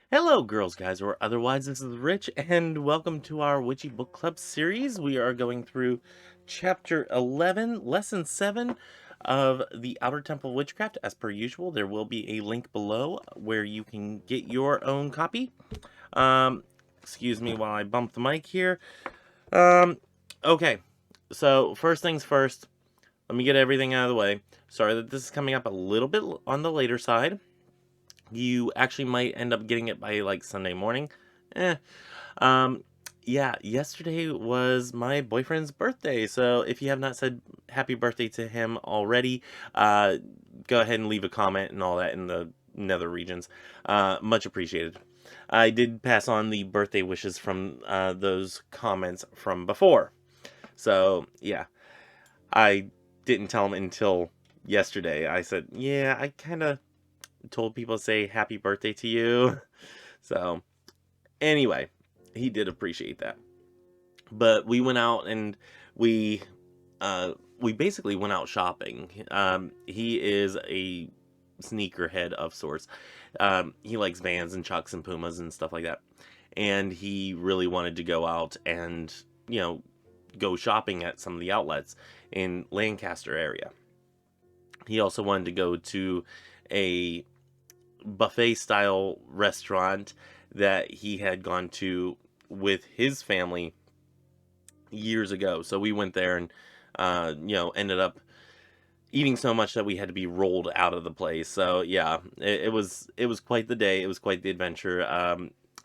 Hello, girls, guys, or otherwise. This is Rich, and welcome to our Witchy Book Club series. We are going through Chapter 11, Lesson 7 of the Outer Temple of Witchcraft. As per usual, there will be a link below where you can get your own copy. Um, Excuse me while I bump the mic here. Um, okay, so first things first, let me get everything out of the way. Sorry that this is coming up a little bit on the later side. You actually might end up getting it by like Sunday morning. Eh. Um, yeah, yesterday was my boyfriend's birthday, so if you have not said happy birthday to him already, uh, go ahead and leave a comment and all that in the nether regions. Much appreciated. I did pass on the birthday wishes from those comments from before. So, yeah, I didn't tell him until yesterday. I said, yeah, I kind of told people to say happy birthday to you. So, anyway, he did appreciate that. But we went out and we we basically went out shopping. He is a sneakerhead of sorts. He likes Vans and Chucks and Pumas and stuff like that. And he really wanted to go out and, you know, go shopping at some of the outlets in Lancaster area. He also wanted to go to a buffet style restaurant that he had gone to with his family years ago. So we went there and ended up eating so much that we had to be rolled out of the place. So yeah, it was quite the day. It was quite the adventure,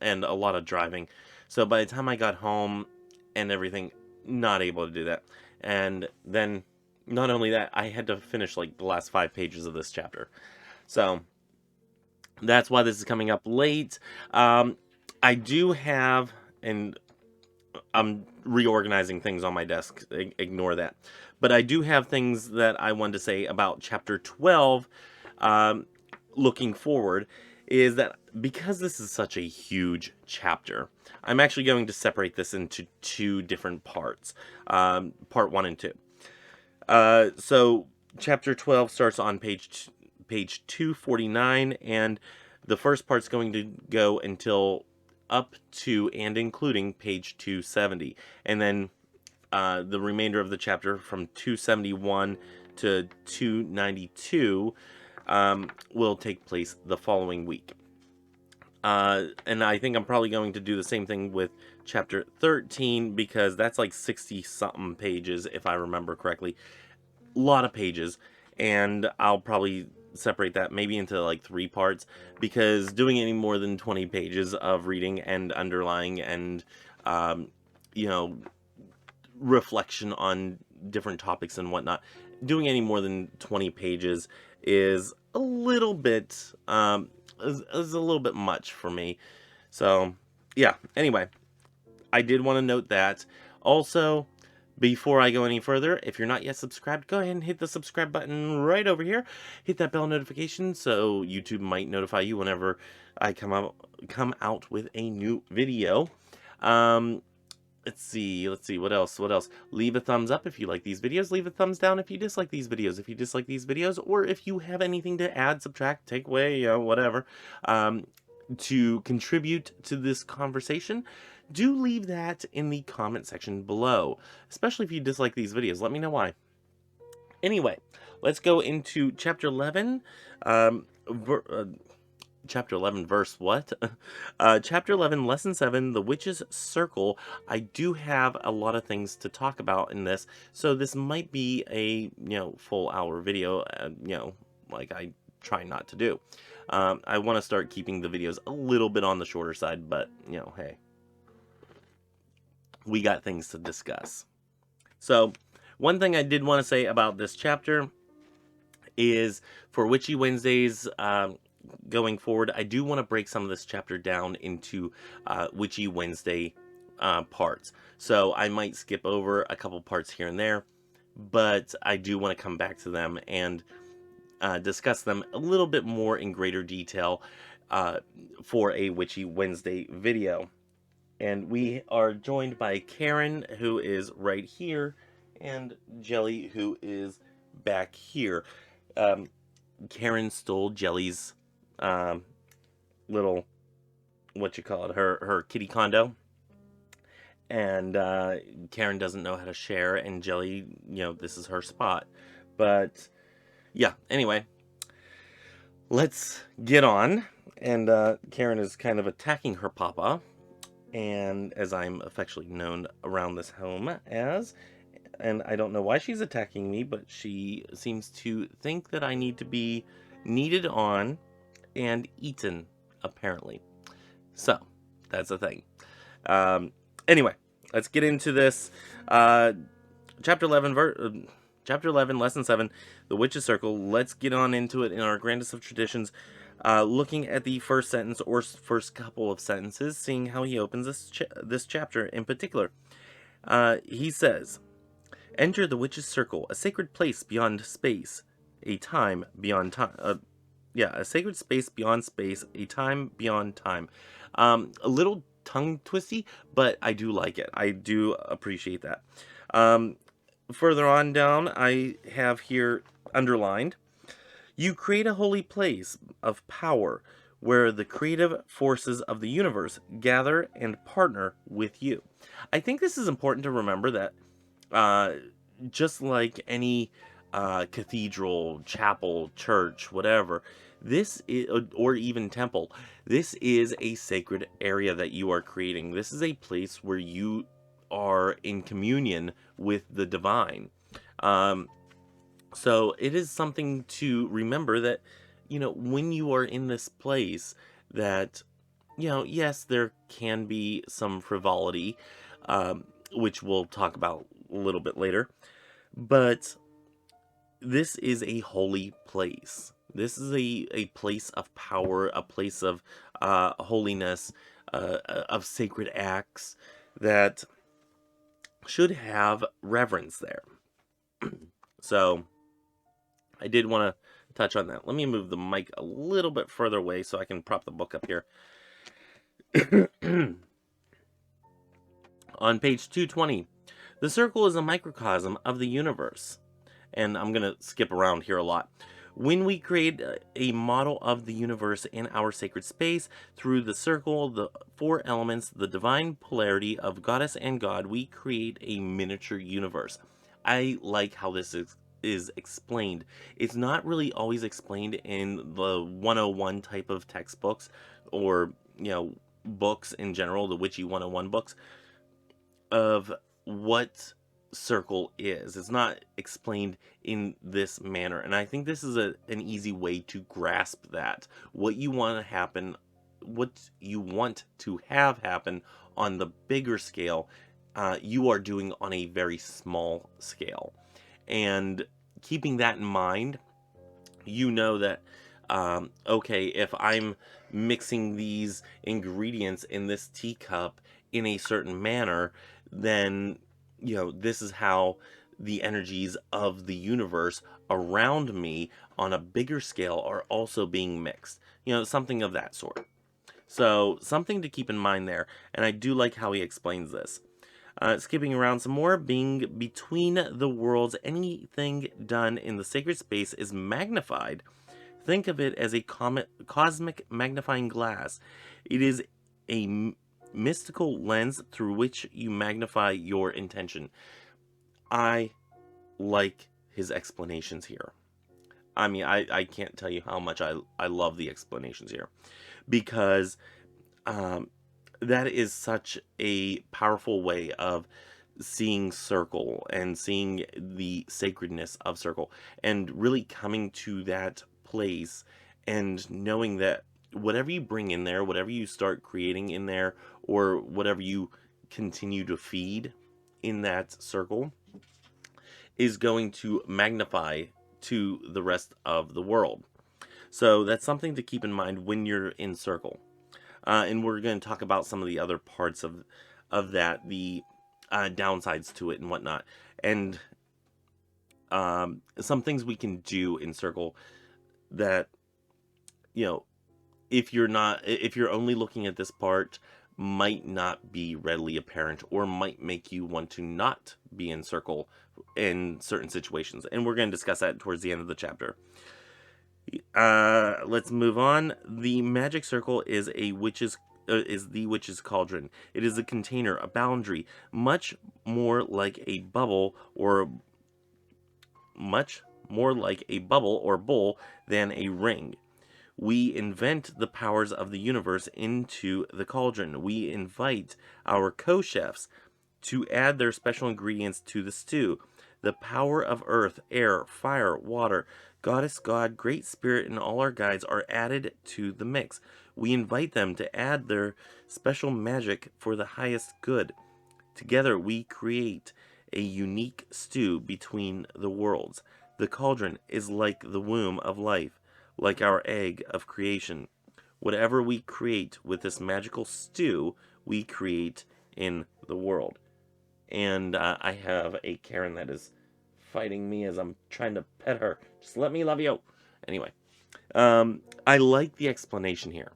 and a lot of driving. So by the time I got home and everything, not able to do that. And then not only that, I had to finish like the last 5 pages of this chapter. So that's why this is coming up late. I do have, and I'm reorganizing things on my desk. Ignore that. But I do have things that I wanted to say about chapter 12. Um, Looking forward, is that because this is such a huge chapter, I'm actually going to separate this into two different parts, part 1 and 2. So chapter 12 starts on page 249, and the first part's going to go until up to and including page 270, and then the remainder of the chapter from 271 to 292 will take place the following week. And I think I'm probably going to do the same thing with chapter 13, because that's like 60 something pages if I remember correctly. A lot of pages, and I'll probably separate that maybe into like 3 parts, because doing any more than 20 pages of reading and underlying and um, you know reflection on different topics and whatnot, doing any more than 20 pages is a little bit is a little bit much for me. So yeah, anyway, I did want to note that. Also, before I go any further, if you're not yet subscribed, go ahead and hit the subscribe button right over here. Hit that bell notification so YouTube might notify you whenever I come out with a new video. Um, let's see, what else? Leave a thumbs up if you like these videos. Leave a thumbs down if you dislike these videos. If you dislike these videos, or if you have anything to add, subtract, take away, whatever, to contribute to this conversation, do leave that in the comment section below. Especially if you dislike these videos, let me know why. Anyway, let's go into chapter 11. Chapter 11, verse what? Chapter 11, lesson 7, the witch's circle. I do have a lot of things to talk about in this, so this might be a full hour video, like I try not to do. I want to start keeping the videos a little bit on the shorter side, but hey, we got things to discuss. So one thing I did want to say about this chapter is, for Witchy Wednesdays going forward, I do want to break some of this chapter down into Witchy Wednesday parts. So I might skip over a couple parts here and there, but I do want to come back to them and discuss them a little bit more in greater detail for a Witchy Wednesday video. And we are joined by Karen, who is right here, and Jelly, who is back here. Karen stole Jelly's little what you call it, her kitty condo, and Karen doesn't know how to share, and Jelly, this is her spot. But yeah, anyway, let's get on. And Karen is kind of attacking her papa, and as I'm affectionately known around this home as, and I don't know why she's attacking me, but she seems to think that I need to be kneaded on and eaten, apparently. So, that's a thing. Um, anyway, let's get into this. Chapter 11, Chapter 11, Lesson 7, The Witch's Circle. Let's get on into it in our grandest of traditions, looking at the first sentence or first couple of sentences, seeing how he opens this chapter in particular. He says, "Enter the Witch's Circle, a sacred place beyond space, a time beyond time." A sacred space beyond space, a time beyond time. A little tongue twisty, but I do like it. I do appreciate that. Further on down, I have here underlined, "You create a holy place of power where the creative forces of the universe gather and partner with you." I think this is important to remember that uh, just like any cathedral, chapel, church, whatever, this is, or even temple, this is a sacred area that you are creating. This is a place where you are in communion with the divine. Um, so it is something to remember that, when you are in this place, that, yes, there can be some frivolity, which we'll talk about a little bit later, but this is a holy place. This is a place of power, a place of holiness, of sacred acts that should have reverence there. So I did want to touch on that. Let me move the mic a little bit further away so I can prop the book up here. On page 220, the circle is a microcosm of the universe. And I'm going to skip around here a lot. When we create a model of the universe in our sacred space through the circle, the four elements, the divine polarity of goddess and god, we create a miniature universe. I like how this is explained. It's not really always explained in the 101 type of textbooks or, books in general, the Witchy 101 books, of what circle is. It's not explained in this manner, and I think this is an easy way to grasp that. What you want to happen, what you want to have happen on the bigger scale, you are doing on a very small scale. And keeping that in mind, that okay, if I'm mixing these ingredients in this teacup in a certain manner, then this is how the energies of the universe around me on a bigger scale are also being mixed, something of that sort. So something to keep in mind there, and I do like how he explains this. Skipping around some more, being between the worlds, anything done in the sacred space is magnified. Think of it as a cosmic magnifying glass. It is a mystical lens through which you magnify your intention. I like his explanations here. I mean, I can't tell you how much I love the explanations here, because that is such a powerful way of seeing circle and seeing the sacredness of circle, and really coming to that place and knowing that whatever you bring in there, whatever you start creating in there, or whatever you continue to feed in that circle, is going to magnify to the rest of the world. So that's something to keep in mind when you're in circle. And we're going to talk about some of the other parts of that, the downsides to it and whatnot, and some things we can do in circle that, if you're only looking at this part, might not be readily apparent, or might make you want to not be in circle in certain situations. And we're going to discuss that towards the end of the chapter. Let's move on. The magic circle is a witch's is the witch's cauldron. It is a container, a boundary, much more like a bubble or bowl than a ring. We invent the powers of the universe into the cauldron. We invite our co-chefs to add their special ingredients to the stew. The power of earth, air, fire, water, goddess, god, great spirit, and all our guides are added to the mix. We invite them to add their special magic for the highest good. Together we create a unique stew between the worlds. The cauldron is like the womb of life, like our egg of creation. Whatever we create with this magical stew, we create in the world. And I have a Karen that is fighting me as I'm trying to pet her. Just let me love you. Anyway, I like the explanation here.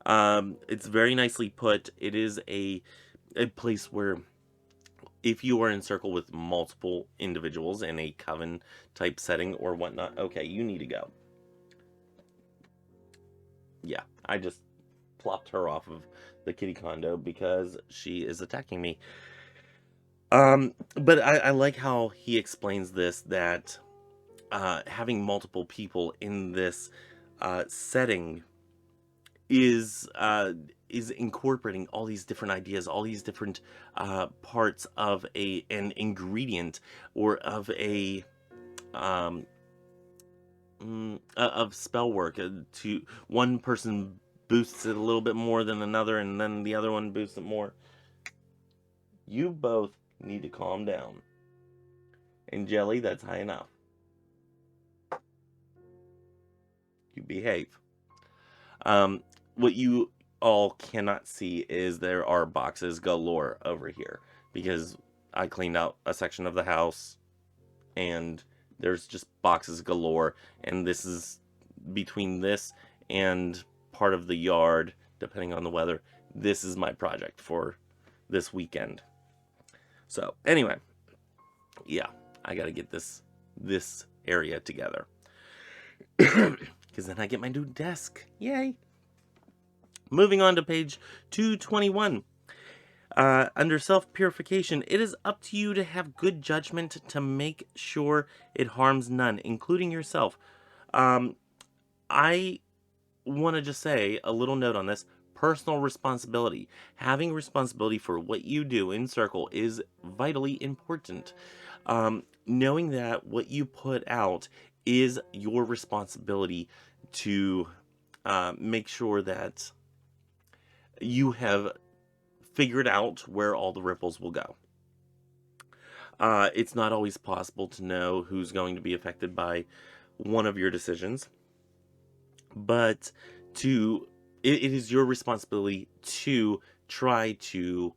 It's very nicely put. It is a place where if you are in circle with multiple individuals in a coven type setting or whatnot, okay, you need to go. Yeah, I just plopped her off of the kitty condo because she is attacking me. But I like how he explains this, that having multiple people in this setting is incorporating all these different ideas, all these different parts of an ingredient or of a of spell work. To one person boosts it a little bit more than another, and then the other one boosts it more. You both need to calm down. And Jelly, that's high enough. You behave. What you all cannot see is there are boxes galore over here, because I cleaned out a section of the house and there's just boxes galore, and this is between this and part of the yard, depending on the weather. This is my project for this weekend. So anyway, yeah, I gotta get this area together. Because then I get my new desk. Yay! Moving on to page 221. Under self-purification, it is up to you to have good judgment to make sure it harms none, including yourself. I want to just say a little note on this. Personal responsibility. Having responsibility for what you do in circle is vitally important. Knowing that what you put out is your responsibility to make sure that you have figured out where all the ripples will go. It's not always possible to know who's going to be affected by one of your decisions, but it is your responsibility to try to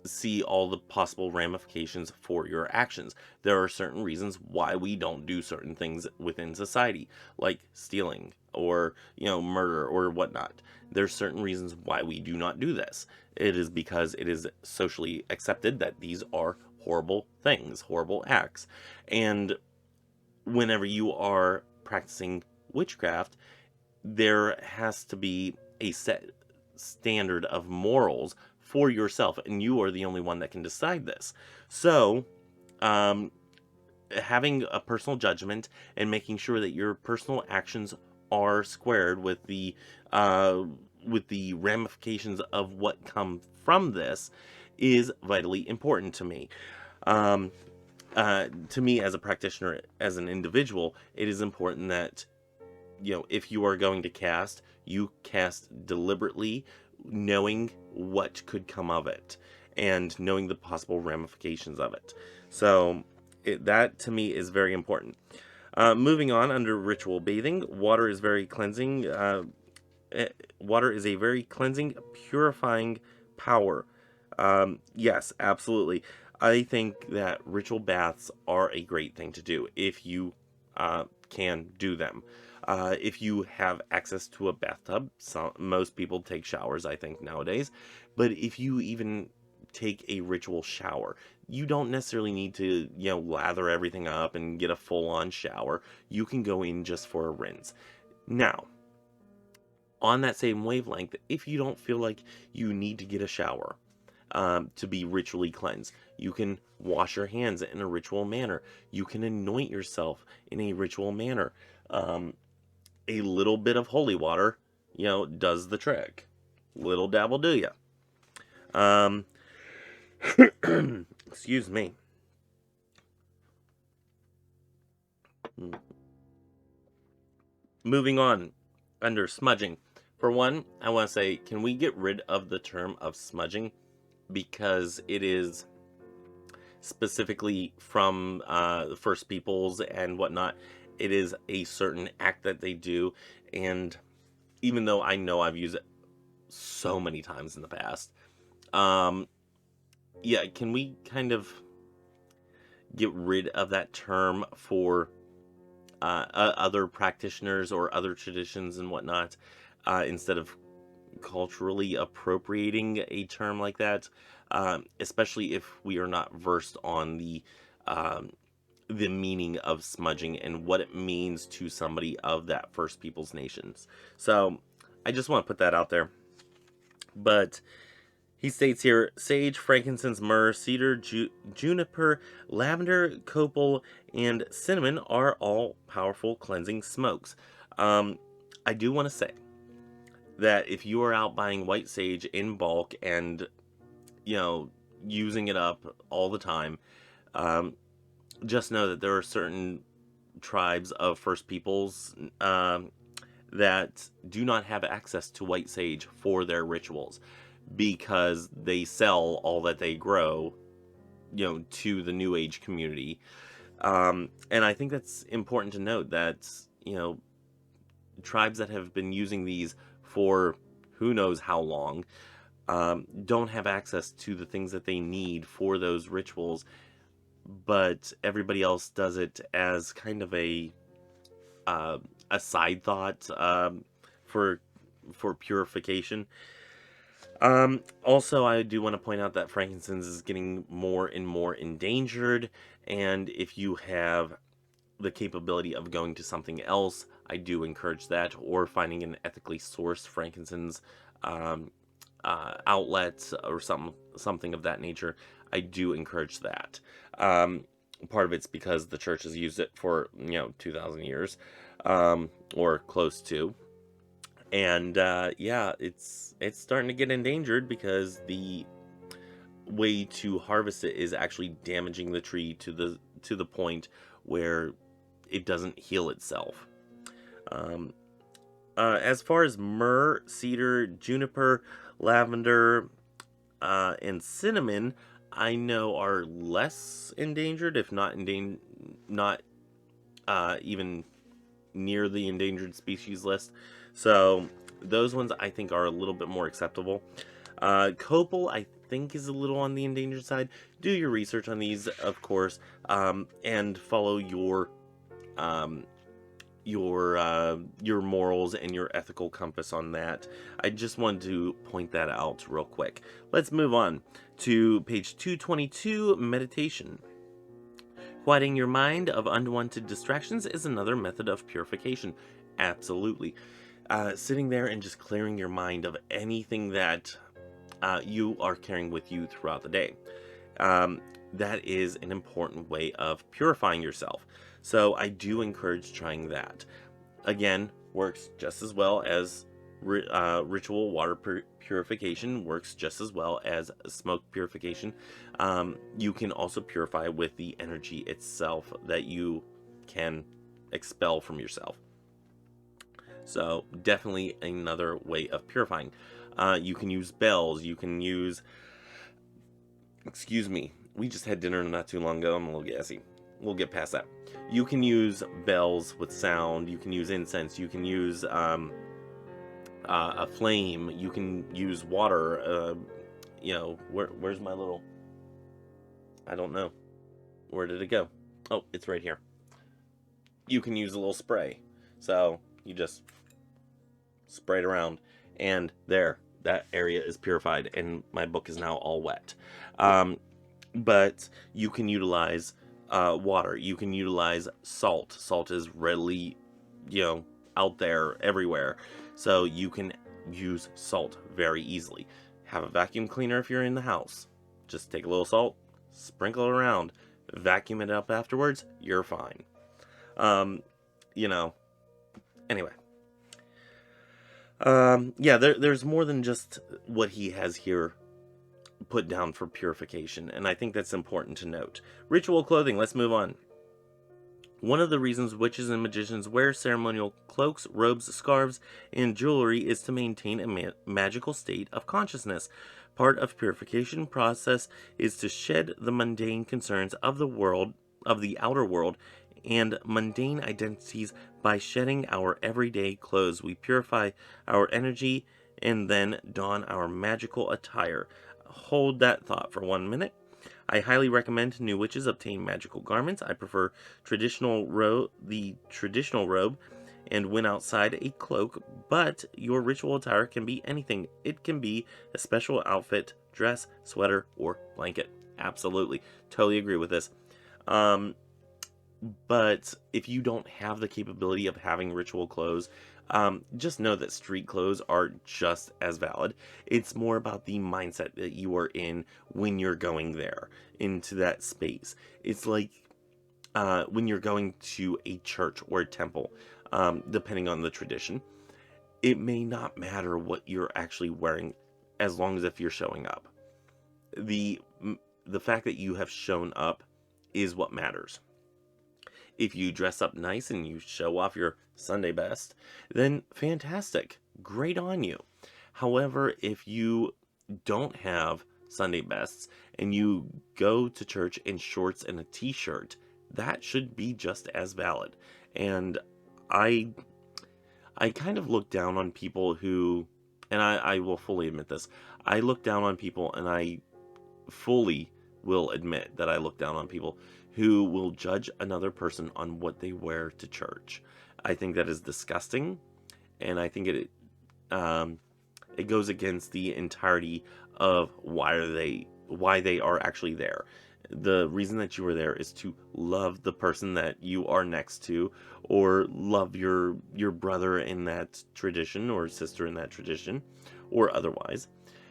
see all the possible ramifications for your actions. There are certain reasons why we don't do certain things within society, like stealing or, murder or whatnot. There's certain reasons why we do not do this. It is because it is socially accepted that these are horrible things, horrible acts. And whenever you are practicing witchcraft, there has to be a set standard of morals for yourself, and you are the only one that can decide this. So, having a personal judgment and making sure that your personal actions are squared with the ramifications of what come from this is vitally important to me. To me, as a practitioner, as an individual, it is important that, if you are going to cast, you cast deliberately, knowing what could come of it and knowing the possible ramifications of it. So that to me is very important. Moving on, under ritual bathing, water is very cleansing. Water is a very cleansing, purifying power. Yes, absolutely. I think that ritual baths are a great thing to do if you can do them. If you have access to a bathtub, most people take showers, I think, nowadays. But if you even take a ritual shower, you don't necessarily need to, lather everything up and get a full-on shower. You can go in just for a rinse. Now, on that same wavelength, if you don't feel like you need to get a shower to be ritually cleansed, you can wash your hands in a ritual manner. You can anoint yourself in a ritual manner. A little bit of holy water, does the trick. Little dabble do ya. Um, excuse me. Moving on, under smudging. For one, I want to say, can we get rid of the term of smudging? Because it is specifically from the First Peoples and whatnot. It is a certain act that they do, and even though I know I've used it so many times in the past, yeah, can we kind of get rid of that term for other practitioners or other traditions and whatnot, instead of culturally appropriating a term like that, especially if we are not versed on the meaning of smudging and what it means to somebody of that First Peoples nations. So I just want to put that out there. But he states here, sage, frankincense, myrrh, cedar, juniper, lavender, copal, and cinnamon are all powerful cleansing smokes. I do want to say that if you are out buying white sage in bulk and, using it up all the time, just know that there are certain tribes of First Peoples that do not have access to white sage for their rituals, because they sell all that they grow, to the New Age community. And I think that's important to note that, tribes that have been using these for who knows how long, don't have access to the things that they need for those rituals, but everybody else does it as kind of a side thought, for purification. Also, I do want to point out that frankincense is getting more and more endangered, and if you have the capability of going to something else, I do encourage that, or finding an ethically sourced frankincense outlet or something of that nature. I do encourage that. Part of it's because the church has used it for 2,000 years, or close to. And yeah, it's starting to get endangered because the way to harvest it is actually damaging the tree to the point where it doesn't heal itself. As far as myrrh, cedar, juniper, lavender, and cinnamon, I know are less endangered, if not not even near the endangered species list. So those ones I think are a little bit more acceptable. Copal, I think, is a little on the endangered side. Do your research on these, of course, and follow your morals and your ethical compass on that. I just wanted to point that out real quick. Let's move on to page 222, meditation. Quieting your mind of unwanted distractions is another method of purification. Absolutely. Sitting there and just clearing your mind of anything that you are carrying with you throughout the day. That is an important way of purifying yourself. So I do encourage trying that. Again, works just as well as ritual water purification, works just as well as smoke purification. You can also purify with the energy itself that you can expel from yourself. So definitely another way of purifying. You can use bells. You can use... Excuse me. We just had dinner not too long ago. I'm a little gassy. We'll get past that. You can use bells with sound. You can use incense. You can use a flame. You can use water. Where's my little... I don't know. Where did it go? Oh, it's right here. You can use a little spray. So you just spray it around, and there, that area is purified, and my book is now all wet. But you can utilize water. You can utilize salt. Salt is readily, out there everywhere. So you can use salt very easily. Have a vacuum cleaner if you're in the house. Just take a little salt, sprinkle it around, vacuum it up afterwards, you're fine. Um, you know, anyway. Yeah, there's more than just what he has here put down for purification, and I think that's important to note. Ritual clothing, let's move on. One of the reasons witches and magicians wear ceremonial cloaks, robes, scarves, and jewelry is to maintain a magical state of consciousness. Part of purification process is to shed the mundane concerns of the outer world, and mundane identities by shedding our everyday clothes. We purify our energy and then don our magical attire. Hold that thought for 1 minute. I highly recommend new witches obtain magical garments. I prefer the traditional robe, and when outside, a cloak, but your ritual attire can be anything. It can be a special outfit, dress, sweater, or blanket. Absolutely. Totally agree with this. But if you don't have the capability of having ritual clothes, just know that street clothes are just as valid. It's more about the mindset that you are in when you're going there, into that space. It's like when you're going to a church or a temple, depending on the tradition. It may not matter what you're actually wearing as long as if you're showing up. The, the fact that you have shown up is what matters. If you dress up nice and you show off your Sunday best, then fantastic. Great on you. However, if you don't have Sunday bests and you go to church in shorts and a t-shirt, that should be just as valid. And I kind of look down on people who, and I will fully admit this, I look down on people, and I fully will admit that I look down on people who will judge another person on what they wear to church. I think that is disgusting, and I think it goes against the entirety of why they are actually there. The reason that you are there is to love the person that you are next to, or love your brother in that tradition, or sister in that tradition, or otherwise,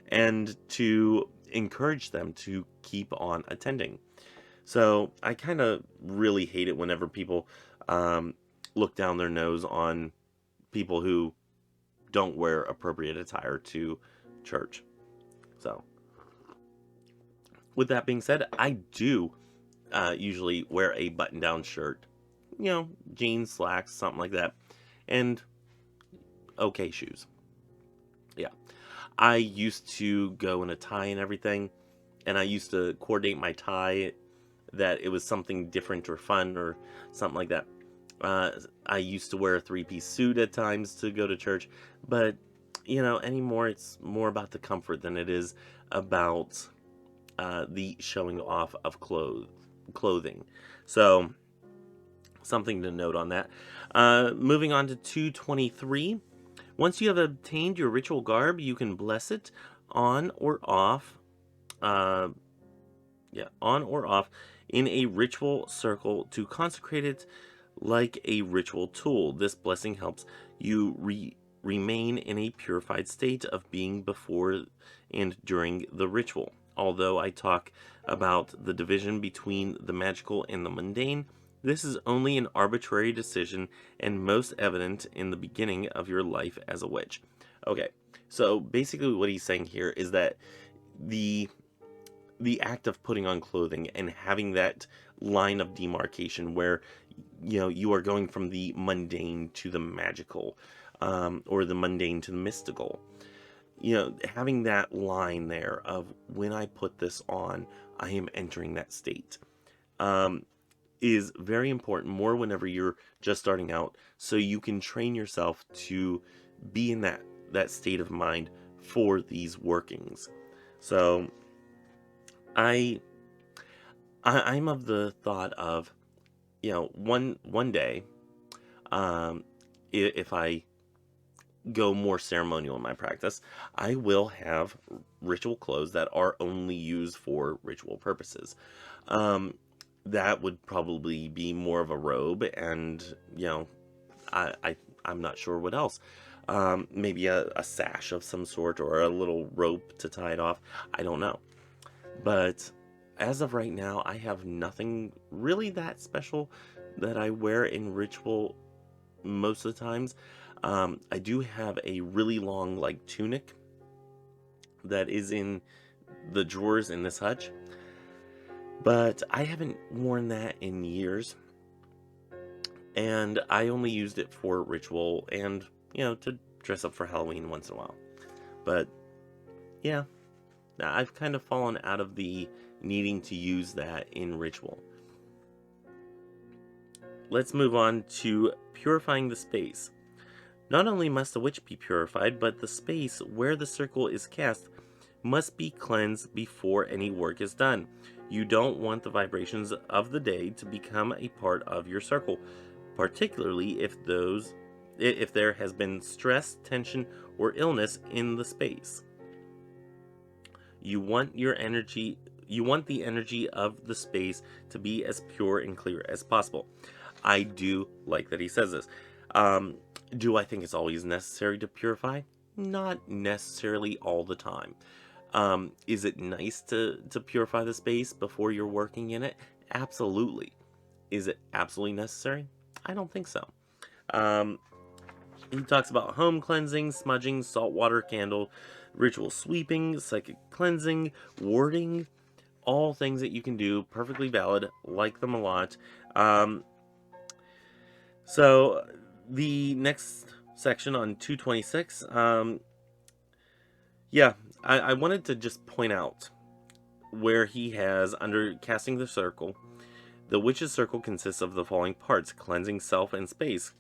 and to encourage them to keep on attending. So I kind of really hate it whenever people look down their nose on people who don't wear appropriate attire to church. So, with that being said, I do usually wear a button-down shirt, jeans, slacks, something like that, and okay shoes. Yeah. I used to go in a tie and everything, and I used to coordinate my tie that it was something different or fun or something like that. I used to wear a three-piece suit at times to go to church, but anymore it's more about the comfort than it is about the showing off of clothing. So something to note on that. Moving on to 223. Once you have obtained your ritual garb, you can bless it on or off. On or off in a ritual circle to consecrate it like a ritual tool. This blessing helps you remain in a purified state of being before and during the ritual. Although I talk about the division between the magical and the mundane, this is only an arbitrary decision and most evident in the beginning of your life as a witch. Okay, so basically what he's saying here is that the act of putting on clothing and having that line of demarcation where you are going from the mundane to the magical, or the mundane to the mystical, having that line there of when I put this on, I am entering that state, is very important, more whenever you're just starting out, so you can train yourself to be in that state of mind for these workings. So I'm of the thought of, one day, if I go more ceremonial in my practice, I will have ritual clothes that are only used for ritual purposes. That would probably be more of a robe, and I'm not sure what else. maybe a sash of some sort or a little rope to tie it off. I don't know. But as of right now, I have nothing really that special that I wear in ritual most of the times. I do have a really long, like, tunic that is in the drawers in this hutch, but I haven't worn that in years, and I only used it for ritual and, to dress up for Halloween once in a while. But yeah, I've kind of fallen out of the needing to use that in ritual. Let's move on to purifying the space. Not only must the witch be purified, but the space where the circle is cast must be cleansed before any work is done. You don't want the vibrations of the day to become a part of your circle, particularly if there has been stress, tension, or illness in the space. You want the energy of the space to be as pure and clear as possible. I do like that he says this. Do I think it's always necessary to purify? Not necessarily all the time. Is it nice to purify the space before you're working in it? Absolutely. Is it absolutely necessary? I don't think so. He talks about home cleansing, smudging, saltwater candle, ritual sweeping, psychic cleansing, warding, all things that you can do, perfectly valid, like them a lot. So the next section on 226, I wanted to just point out where he has, under casting the circle, the witch's circle consists of the following parts: cleansing self and space,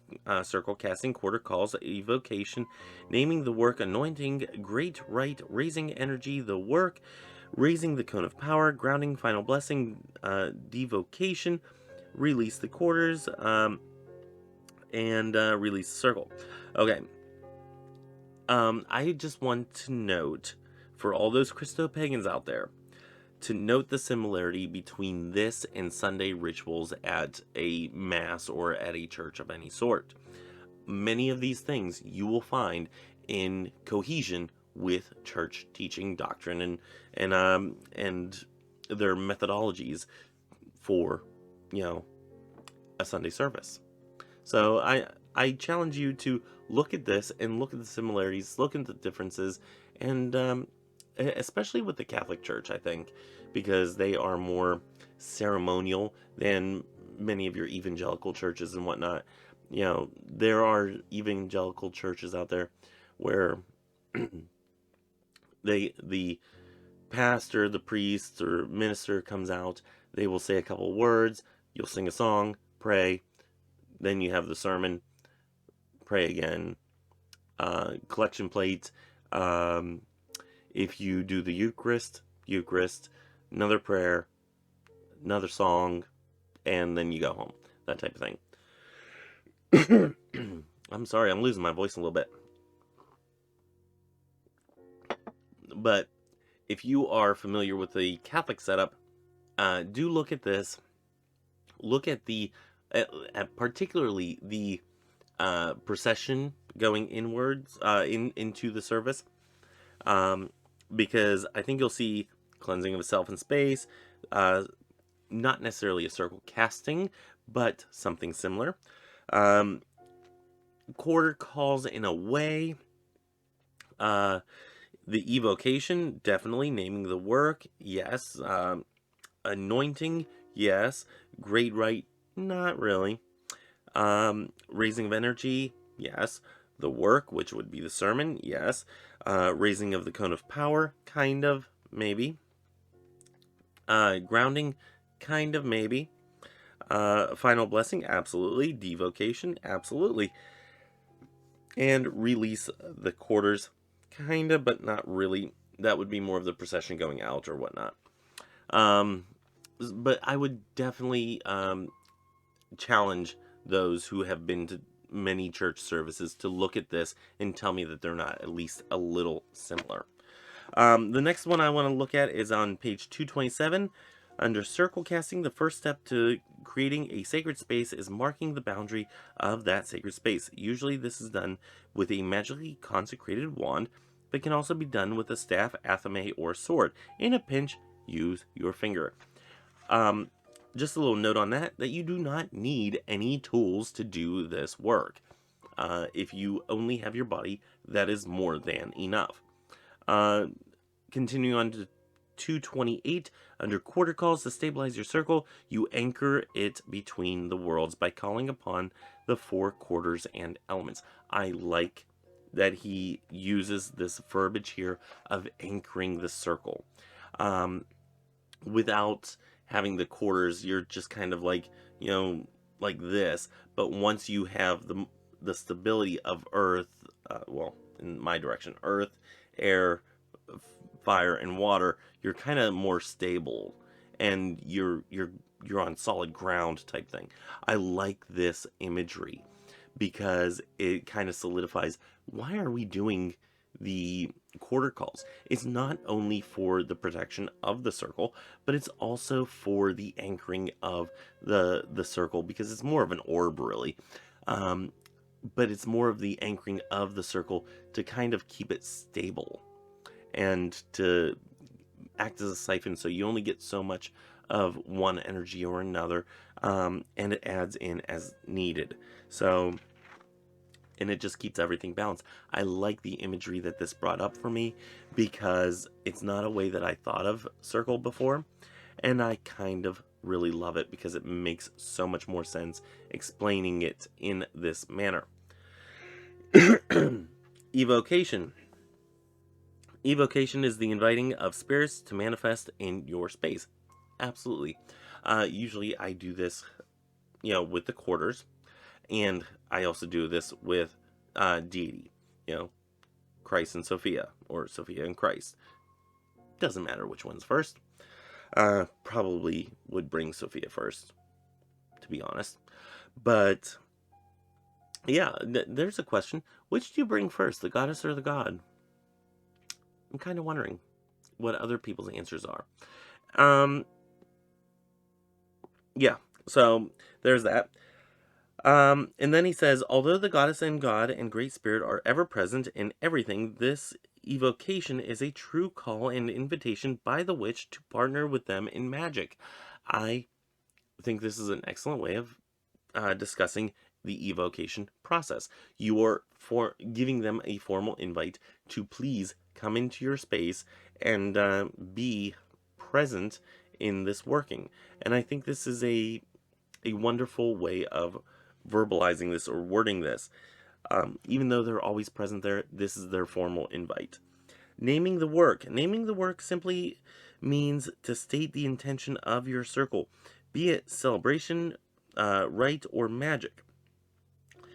circle casting, quarter calls, evocation, naming the work, anointing, great rite, raising energy, the work, raising the cone of power, grounding, final blessing, devocation, release the quarters, and release the circle. Okay. I just want to note, for all those Christo-Pagans out there, to note the similarity between this and Sunday rituals at a mass or at a church of any sort. Many of these things you will find in cohesion with church teaching, doctrine, and their methodologies for, a Sunday service. So I challenge you to look at this and look at the similarities, look at the differences, and especially with the Catholic Church, I think, because they are more ceremonial than many of your evangelical churches and whatnot. There are evangelical churches out there where the pastor, the priest, or minister comes out, they will say a couple words, you'll sing a song, pray, then you have the sermon, pray again, collection plate, if you do the Eucharist, another prayer, another song, and then you go home. That type of thing. I'm sorry, I'm losing my voice a little bit. But if you are familiar with the Catholic setup, do look at this. Look at particularly the procession going inwards into the service. Because I think you'll see cleansing of self and space, not necessarily a circle casting, but something similar. Quarter calls in a way. The evocation, definitely. Naming the work, yes. Anointing, yes. Great rite, not really. Raising of energy, yes. The work, which would be the sermon, yes. Raising of the cone of power, kind of, maybe. Grounding, kind of, maybe. Final blessing, absolutely. Devocation, absolutely. And release the quarters, kind of, but not really. That would be more of the procession going out or whatnot. But I would definitely challenge those who have been to many church services to look at this and tell me that they're not at least a little similar. The next one I want to look at is on page 227, Under circle casting, the first step to creating a sacred space is marking the boundary of that sacred space. Usually this is done with a magically consecrated wand, but can also be done with a staff, athame, or sword. In a pinch, use your finger. Just a little note on that you do not need any tools to do this work. If you only have your body, that is more than enough. Continuing on to 228, under quarter calls to stabilize your circle, you anchor it between the worlds by calling upon the four quarters and elements. I like that he uses this verbiage here of anchoring the circle. Without having the quarters, you're just kind of like, like this. But once you have the stability of earth, well, in my direction, earth, air, fire, and water, you're kind of more stable, and you're on solid ground type thing. I like this imagery because it kind of solidifies, why are we doing the quarter calls? It's not only for the protection of the circle, but it's also for the anchoring of the circle, because it's more of an orb, really. But it's more of the anchoring of the circle to kind of keep it stable and to act as a siphon, so you only get so much of one energy or another, and it adds in as needed. So, and it just keeps everything balanced. I like the imagery that this brought up for me, because it's not a way that I thought of circle before, and I kind of really love it because it makes so much more sense explaining it in this manner. Evocation. Evocation is the inviting of spirits to manifest in your space. Absolutely. Usually I do this, with the quarters, and I also do this with deity, Christ and Sophia, or Sophia and Christ. Doesn't matter which one's first. Probably would bring Sophia first, to be honest. But yeah, there's a question. Which do you bring first, the goddess or the god? I'm kind of wondering what other people's answers are. Yeah, so there's that. And then he says, although the goddess and god and great spirit are ever present in everything, this evocation is a true call and invitation by the witch to partner with them in magic. I think this is an excellent way of discussing the evocation process. You are giving them a formal invite to please come into your space and be present in this working. And I think this is a wonderful way of verbalizing this or wording this. Even though they're always present there, this is their formal invite. Naming the work. Naming the work simply means to state the intention of your circle, be it celebration, rite, or magic.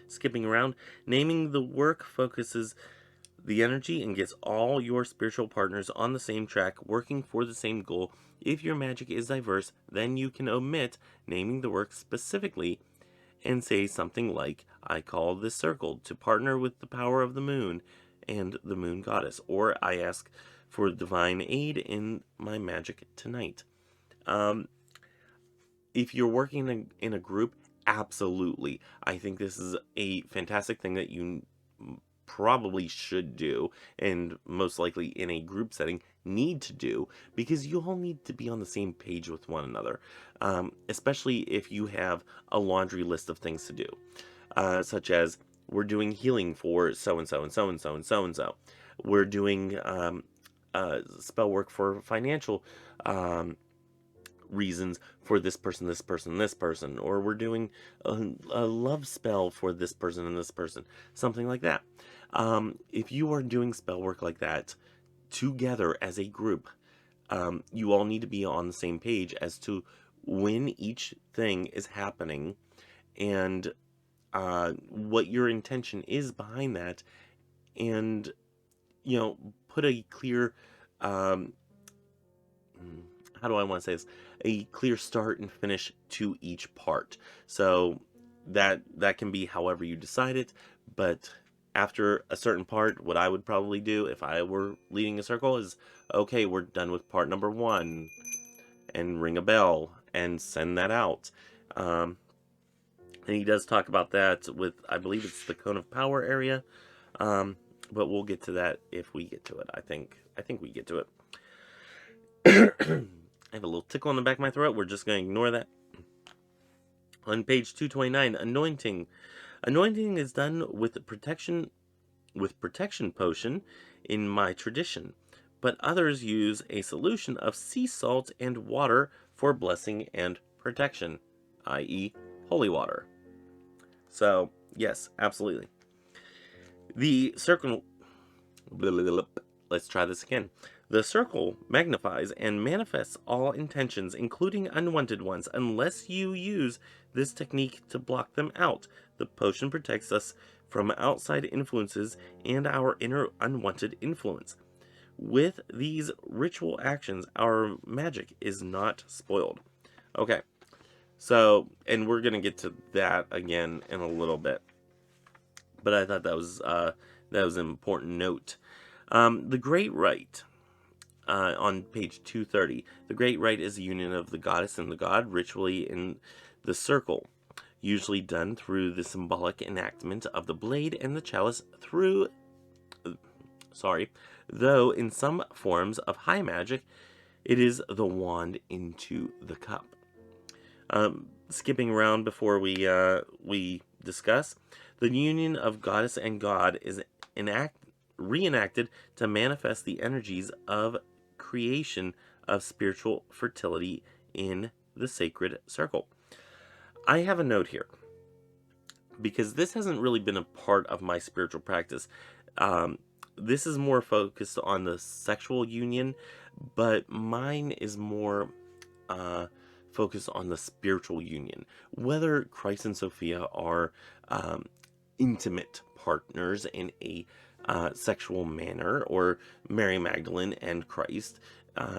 Skipping around, naming the work focuses the energy and gets all your spiritual partners on the same track, working for the same goal. If your magic is diverse, then you can omit naming the work specifically and say something like, I call this circle to partner with the power of the moon and the moon goddess, or I ask for divine aid in my magic tonight. If you're working in a group, absolutely. I think this is a fantastic thing that you probably should do, and most likely in a group setting need to do, because you all need to be on the same page with one another, especially if you have a laundry list of things to do, such as, we're doing healing for so-and-so and so-and-so and so-and-so. We're doing spell work for financial reasons for this person, this person, this person, or we're doing a love spell for this person and this person, something like that. If you are doing spell work like that together as a group, you all need to be on the same page as to when each thing is happening and what your intention is behind that, and put a clear how do I want to say this? A clear start and finish to each part. So that can be however you decide it, but after a certain part, what I would probably do if I were leading a circle is, okay, we're done with part number 1, and ring a bell and send that out. And he does talk about that with, I believe it's the Cone of Power area. But we'll get to that if we get to it. I think we get to it. I have a little tickle on the back of my throat. We're just going to ignore that. On page 229, anointing. Anointing is done with protection potion in my tradition, but others use a solution of sea salt and water for blessing and protection, i.e. holy water. So, yes, absolutely. The circle... Let's try this again. The circle magnifies and manifests all intentions, including unwanted ones, unless you use this technique to block them out. The potion protects us from outside influences and our inner unwanted influence. With these ritual actions, our magic is not spoiled. Okay, so, and we're going to get to that again in a little bit. But I thought that was an important note. The Great Rite. On page 230. The Great Rite is a union of the goddess and the god, ritually in the circle, usually done through the symbolic enactment of the blade and the chalice though in some forms of high magic, it is the wand into the cup. Skipping around before we discuss, the union of goddess and god is reenacted to manifest the energies of creation of spiritual fertility in the sacred circle. I have a note here, because this hasn't really been a part of my spiritual practice. This is more focused on the sexual union, but mine is more focused on the spiritual union. Whether Christ and Sophia are intimate partners in a sexual manner, or Mary Magdalene and Christ,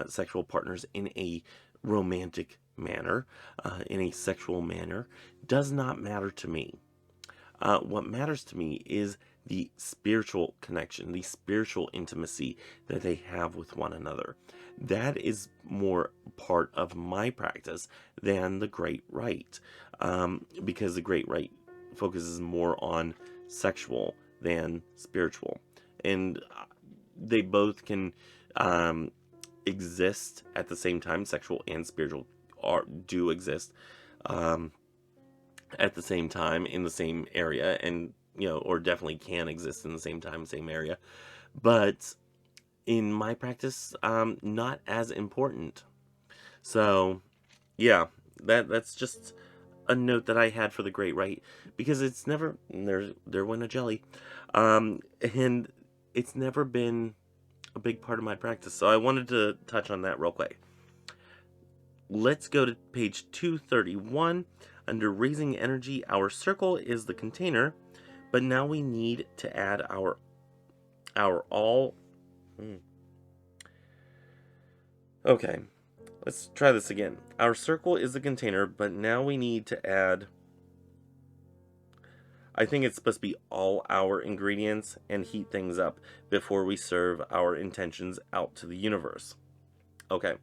sexual partners in a romantic manner, in a sexual manner, does not matter to me. What matters to me is the spiritual connection, the spiritual intimacy that they have with one another. That is more part of my practice than the Great Rite, because the Great Rite focuses more on sexual than spiritual, and they both can exist at the same time. Sexual and spiritual do exist at the same time in the same area, and or definitely can exist in the same time, same area, but in my practice, not as important. So yeah, that's just a note that I had for the Great Rite, because it's never there went a jelly, and it's never been a big part of my practice. So I wanted to touch on that real quick. Let's go to page 231. Under raising energy, our circle is the container, but now we need to add our all. Okay. Let's try this again. Our circle is the container, but now we need to add, I think it's supposed to be all our ingredients, and heat things up before we serve our intentions out to the universe. Okay.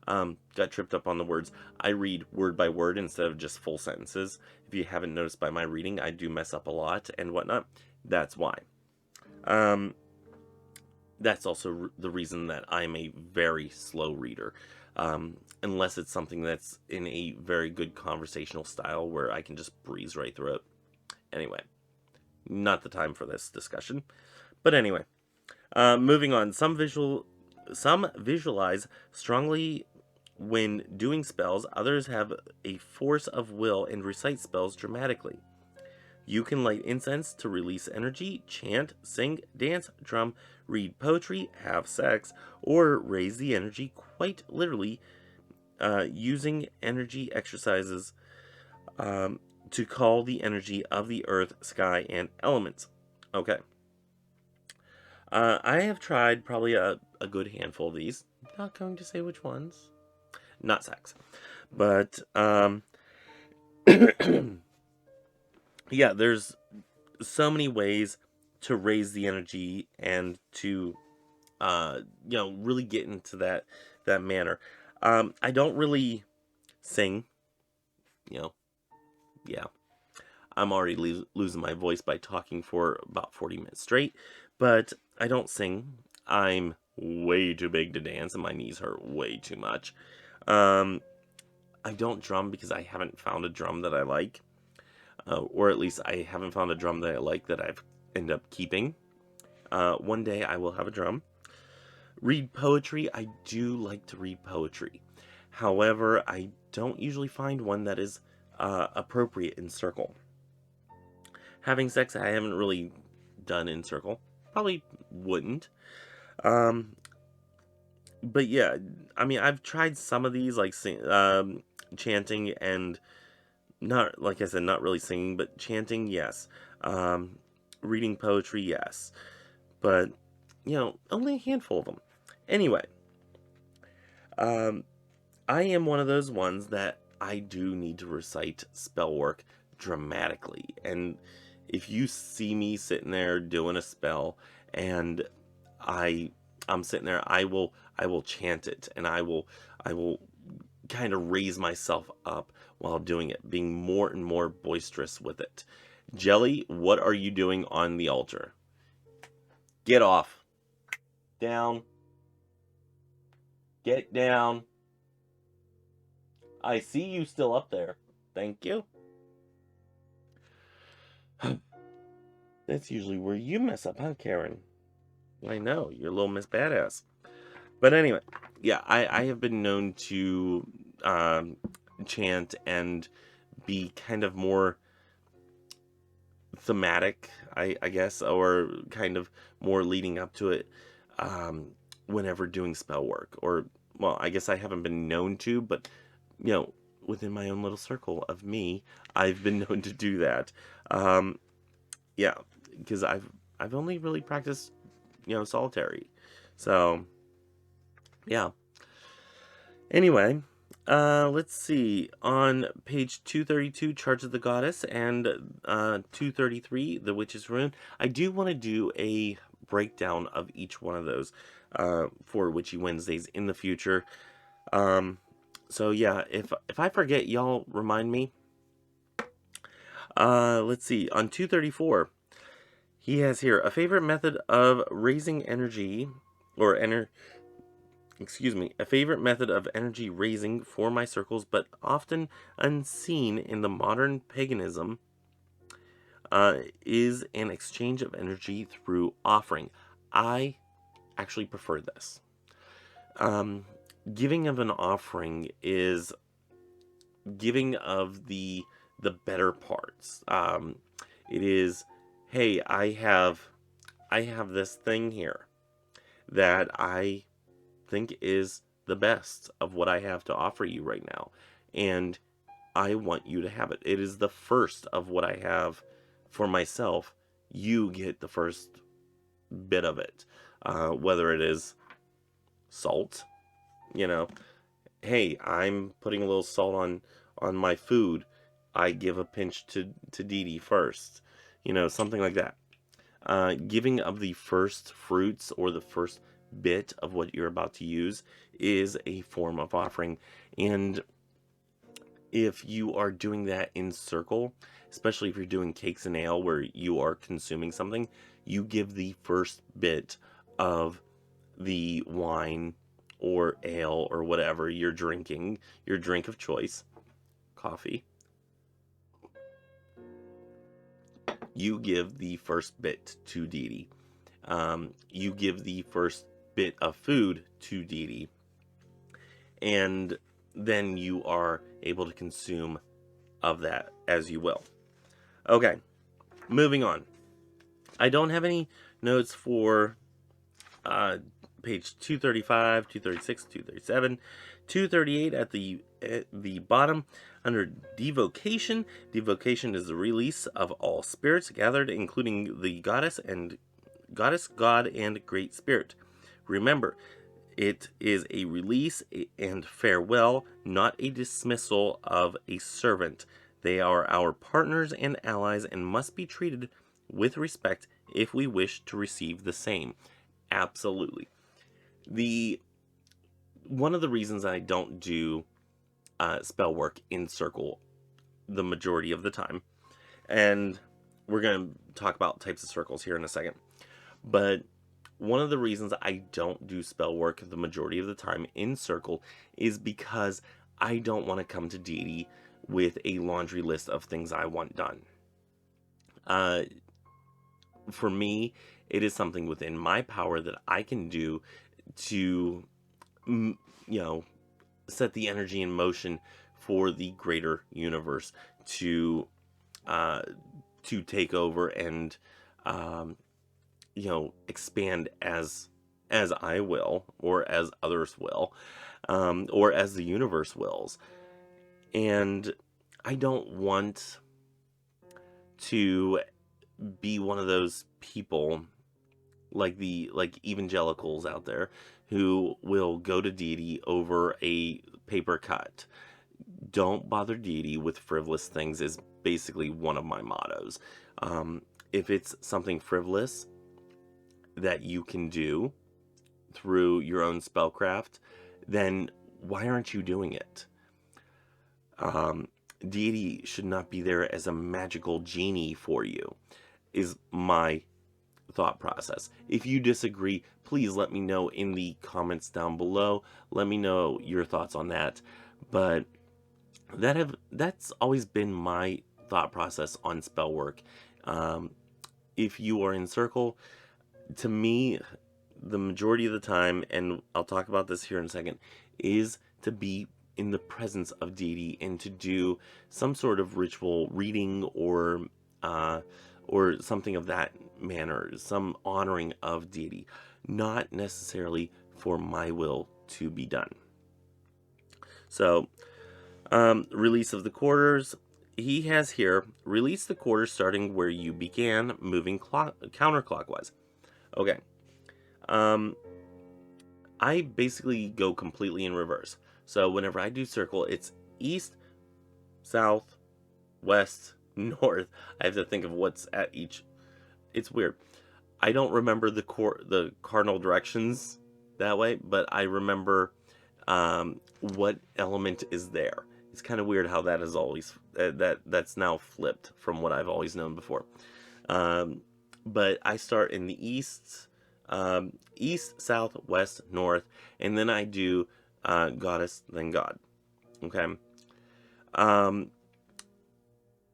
Got tripped up on the words. I read word by word instead of just full sentences. If you haven't noticed by my reading, I do mess up a lot and whatnot. That's why. That's also the reason that I'm a very slow reader. Unless it's something that's in a very good conversational style where I can just breeze right through it. Anyway, not the time for this discussion. But anyway, moving on. Some visualize strongly when doing spells. Others have a force of will and recite spells dramatically. You can light incense to release energy, chant, sing, dance, drum, read poetry, have sex, or raise the energy quite literally, using energy exercises to call the energy of the earth, sky, and elements. Okay. I have tried probably a good handful of these. Not going to say which ones. Not sex. But, yeah, there's so many ways to raise the energy and to, really get into that manner. I don't really sing, you know, yeah. I'm already losing my voice by talking for about 40 minutes straight, but I don't sing. I'm way too big to dance and my knees hurt way too much. Um, I don't drum because I haven't found a drum that I like, or at least I haven't found a drum that I like that I've ended up keeping. One day I will have a drum. Read poetry. I do like to read poetry. However, I don't usually find one that is appropriate in circle. Having sex, I haven't really done in circle. Probably wouldn't. Um, but yeah, I mean, I've tried some of these, like chanting and not, like I said, not really singing, but chanting, yes. Um, Reading poetry, yes. But, only a handful of them. Anyway, um, I am one of those ones that I do need to recite spell work dramatically. And if you see me sitting there doing a spell and I'm sitting there, I will chant it, and I will kind of raise myself up while doing it, being more and more boisterous with it. Jelly, what are you doing on the altar? Get off. Down. Get down. I see you still up there. Thank you. That's usually where you mess up, huh, Karen? I know, you're a little Miss Badass. But anyway, yeah, I have been known to chant and be kind of more thematic, I guess, or kind of more leading up to it whenever doing spell work. Or, well, I guess I haven't been known to, but, within my own little circle of me, I've been known to do that. Yeah, because I've only really practiced, solitary. So, yeah. Anyway, let's see. On page 232, Charge of the Goddess, and 233, The Witch's Rune, I do want to do a breakdown of each one of those for Witchy Wednesdays in the future. So yeah, if I forget, y'all remind me. Let's see. On 234, he has here a favorite method of raising energy, or a favorite method of energy raising for my circles, but often unseen in the modern paganism, is an exchange of energy through offering. I actually prefer this. Giving of an offering is giving of the better parts. It is, hey, I have this thing here that I think is the best of what I have to offer you right now, and I want you to have it. It is the first of what I have for myself. You get the first bit of it, whether it is salt, hey, I'm putting a little salt on my food. I give a pinch to Dee Dee first, something like that. Giving of the first fruits or the first bit of what you're about to use is a form of offering. And if you are doing that in circle, especially if you're doing cakes and ale where you are consuming something, you give the first bit of the wine or ale or whatever you're drinking, your drink of choice, coffee. You give the first bit to Dee Dee. You give the first bit of food to Dee Dee. And then you are able to consume of that as you will. Okay, moving on. I don't have any notes for page 235, 236, 237, 238 at the bottom under devocation. Devocation is the release of all spirits gathered, including the goddess, god, and great spirit. Remember, it is a release and farewell, not a dismissal of a servant. They are our partners and allies and must be treated with respect if we wish to receive the same. Absolutely. one of the reasons I don't do spell work in circle the majority of the time, and we're going to talk about types of circles here in a second, but one of the reasons I don't do spell work the majority of the time in circle is because I don't want to come to deity with a laundry list of things I want done. For me, it is something within my power that I can do to, set the energy in motion for the greater universe to take over and expand as I will, or as others will, or as the universe wills. And I don't want to be one of those people like evangelicals out there who will go to deity over a paper cut. Don't bother deity with frivolous things is basically one of my mottos. If it's something frivolous that you can do through your own spellcraft, then why aren't you doing it? Deity should not be there as a magical genie for you, is my thought process. If you disagree, please let me know in the comments down below. Let me know your thoughts on that. But that's always been my thought process on spell work. If you are in circle, to me, the majority of the time, and I'll talk about this here in a second, is to be in the presence of deity and to do some sort of ritual reading or something of that manner, some honoring of deity, not necessarily for my will to be done. So, release of the quarters. He has here, release the quarters starting where you began, moving counterclockwise. Okay. I basically go completely in reverse. So whenever I do circle, it's east, south, west, north. I have to think of what's at each. It's weird. I don't remember the cardinal directions that way, but I remember what element is there. It's kind of weird how that is always that's now flipped from what I've always known before. But I start in the east, south, west, north, and then I do goddess, then god. Okay.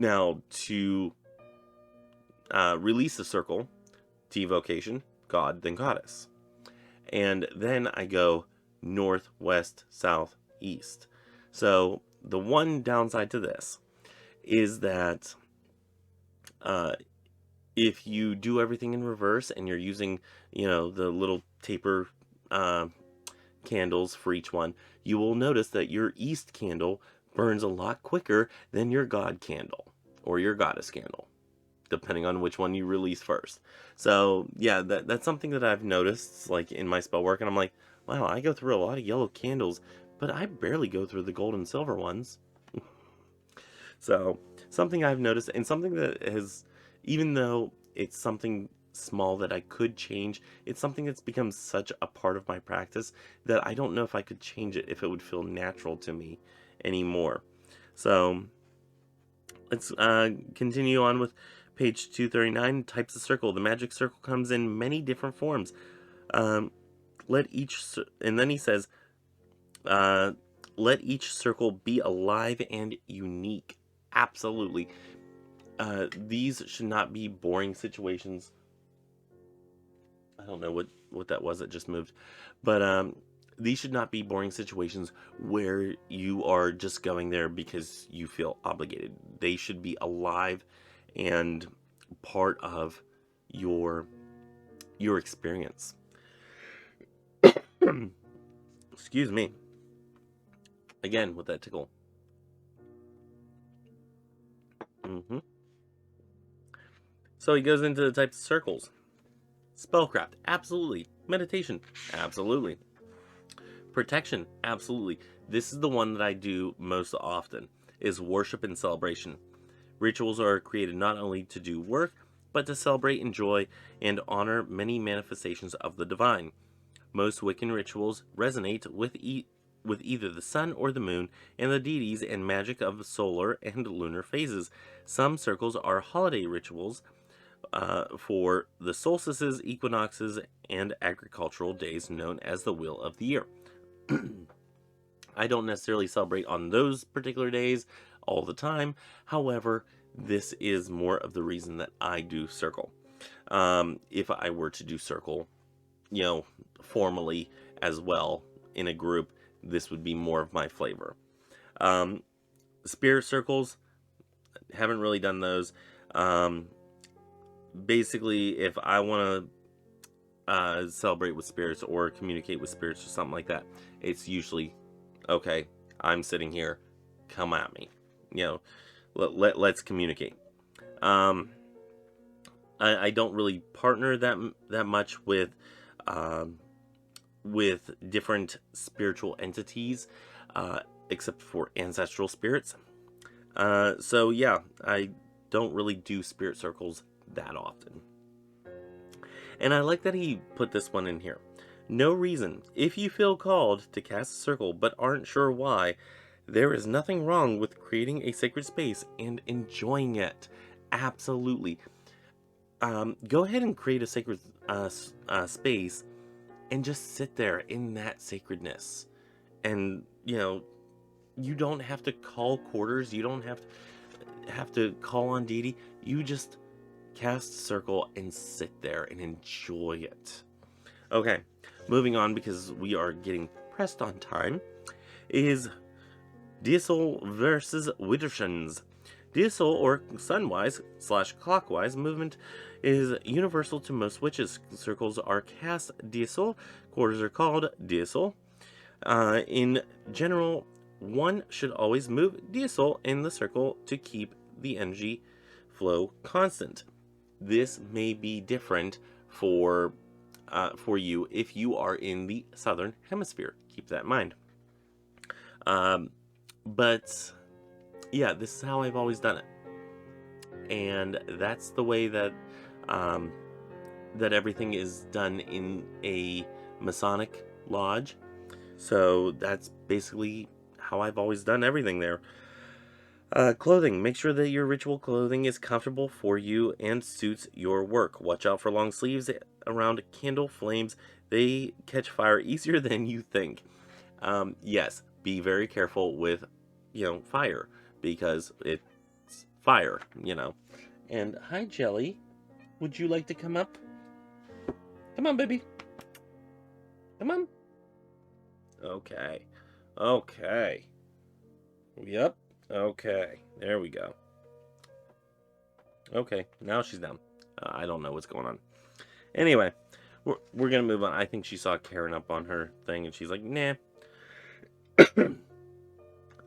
Now to release the circle, T vocation, god, then goddess. And then I go north, west, south, east. So the one downside to this is that if you do everything in reverse and you're using, the little taper candles for each one, you will notice that your east candle burns a lot quicker than your god candle or your goddess candle, depending on which one you release first. So yeah, that's something that I've noticed, like in my spell work, and I'm like, wow, I go through a lot of yellow candles, but I barely go through the gold and silver ones. So something I've noticed, and something that has, even though it's something small that I could change, it's something that's become such a part of my practice that I don't know if I could change it, if it would feel natural to me anymore. So let's continue on with page 239, types of circle. The magic circle comes in many different forms. And then he says, let each circle be alive and unique. Absolutely. These should not be boring situations. I don't know what that was that just moved. But these should not be boring situations where you are just going there because you feel obligated. They should be alive and part of your experience. Excuse me. Again, with that tickle. So he goes into the types of circles. Spellcraft, absolutely. Meditation, absolutely. Protection, absolutely. This is the one that I do most often, is worship and celebration. Rituals are created not only to do work, but to celebrate, enjoy, and honor many manifestations of the divine. Most Wiccan rituals resonate with with either the sun or the moon, and the deities and magic of solar and lunar phases. Some circles are holiday rituals for the solstices, equinoxes, and agricultural days known as the Wheel of the Year. I don't necessarily celebrate on those particular days all the time. However, this is more of the reason that I do circle. If I were to do circle, formally as well in a group, this would be more of my flavor. Spirit circles, haven't really done those. Basically, if I want to celebrate with spirits or communicate with spirits or something like that, it's usually, okay, I'm sitting here, come at me. Let's communicate. I don't really partner that much with different spiritual entities, except for ancestral spirits. So yeah, I don't really do spirit circles that often. And I like that he put this one in here. No reason. If you feel called to cast a circle but aren't sure why, there is nothing wrong with creating a sacred space and enjoying it. Absolutely. Go ahead and create a sacred space and just sit there in that sacredness. And, you don't have to call quarters. You don't have to call on deity. You just cast a circle and sit there and enjoy it. Okay, moving on because we are getting pressed on time, is Diesel versus Widdershins. Diesel, or sunwise/clockwise movement, is universal to most witches. Circles are cast diesel, quarters are called diesel. In general, one should always move diesel in the circle to keep the energy flow constant. This may be different for you if you are in the southern hemisphere. Keep that in mind. But yeah, this is how I've always done it, and that's the way that that everything is done in a Masonic lodge. So that's basically how I've always done everything there. Clothing. Make sure that your ritual clothing is comfortable for you and suits your work. Watch out for long sleeves around candle flames. They catch fire easier than you think. Yes, be very careful with, fire, because it's fire, And hi, Jelly. Would you like to come up? Come on, baby. Come on. Okay. Yep. Okay, there we go. Okay, now she's down. I don't know what's going on. Anyway, we're gonna move on. I think she saw Karen up on her thing, and she's like, nah.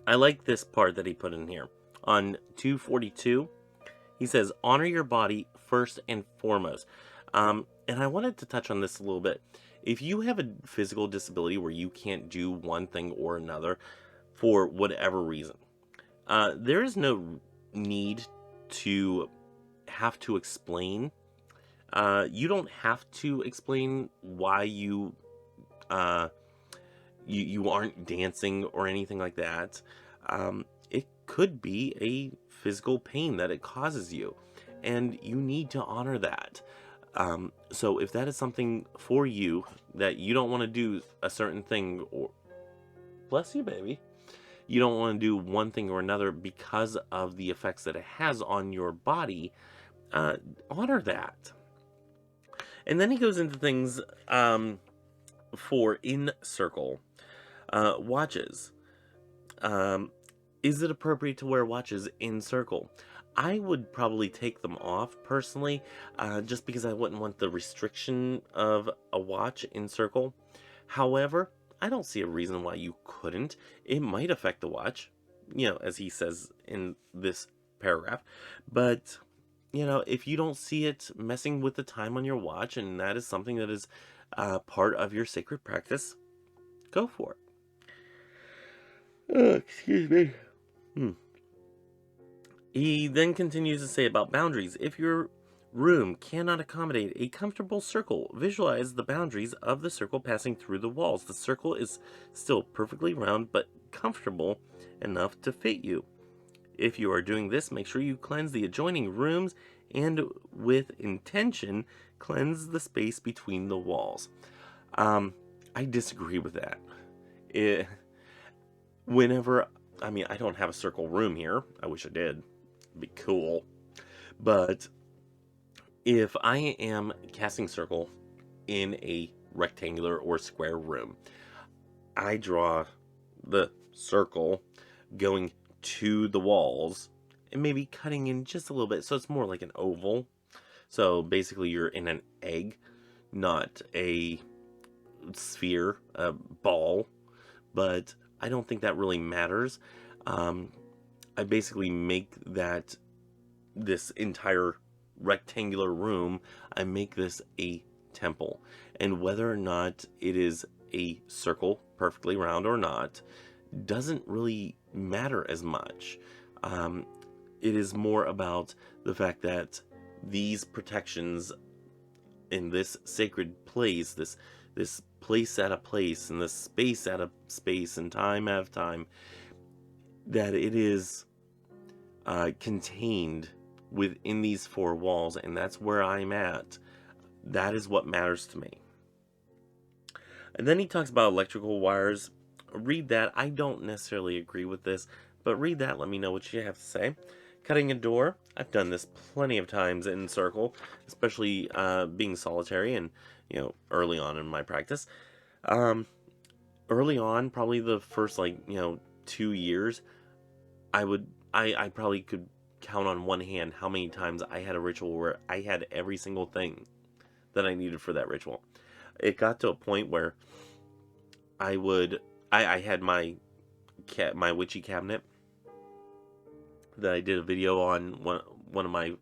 I like this part that he put in here. On 242, he says, honor your body first and foremost. And I wanted to touch on this a little bit. If you have a physical disability where you can't do one thing or another for whatever reason, there is no need to have to explain. You don't have to explain why you aren't dancing or anything like that. It could be a physical pain that it causes you, and you need to honor that. So if that is something for you that you don't want to do a certain thing, or bless you, baby, you don't want to do one thing or another because of the effects that it has on your body, honor that. And then he goes into things for in circle. Watches. Is it appropriate to wear watches in circle? I would probably take them off personally, just because I wouldn't want the restriction of a watch in circle. However, I don't see a reason why you couldn't. It might affect the watch, as he says in this paragraph. But, if you don't see it messing with the time on your watch, and that is something that is part of your sacred practice, go for it. Oh, excuse me. He then continues to say about boundaries. If your room cannot accommodate a comfortable circle. Visualize the boundaries of the circle passing through the walls. The circle is still perfectly round but comfortable enough to fit you. If you are doing this, make sure you cleanse the adjoining rooms and with intention, cleanse the space between the walls. I disagree with that. It, whenever, I mean, I don't have a circle room here. I wish I did. It'd be cool. But if I am casting circle in a rectangular or square room, I draw the circle going to the walls and maybe cutting in just a little bit so it's more like an oval. So basically you're in an egg, not a sphere, a ball. But I don't think that really matters. I basically make that this entire rectangular room, I make this a temple. And whether or not it is a circle, perfectly round or not, doesn't really matter as much. It is more about the fact that these protections in this sacred place, this place at a place, and this space at a space, and time at a time, that it is contained within these four walls, and that's where I'm at. That is what matters to me. And then he talks about electrical wires. Read that. I don't necessarily agree with this, but read that. Let me know what you have to say. Cutting a door. I've done this plenty of times in circle, especially being solitary and, early on in my practice. Early on, probably the first 2 years, I probably could count on one hand how many times I had a ritual where I had every single thing that I needed for that ritual. It got to a point where I had my witchy cabinet that I did a video on, one of my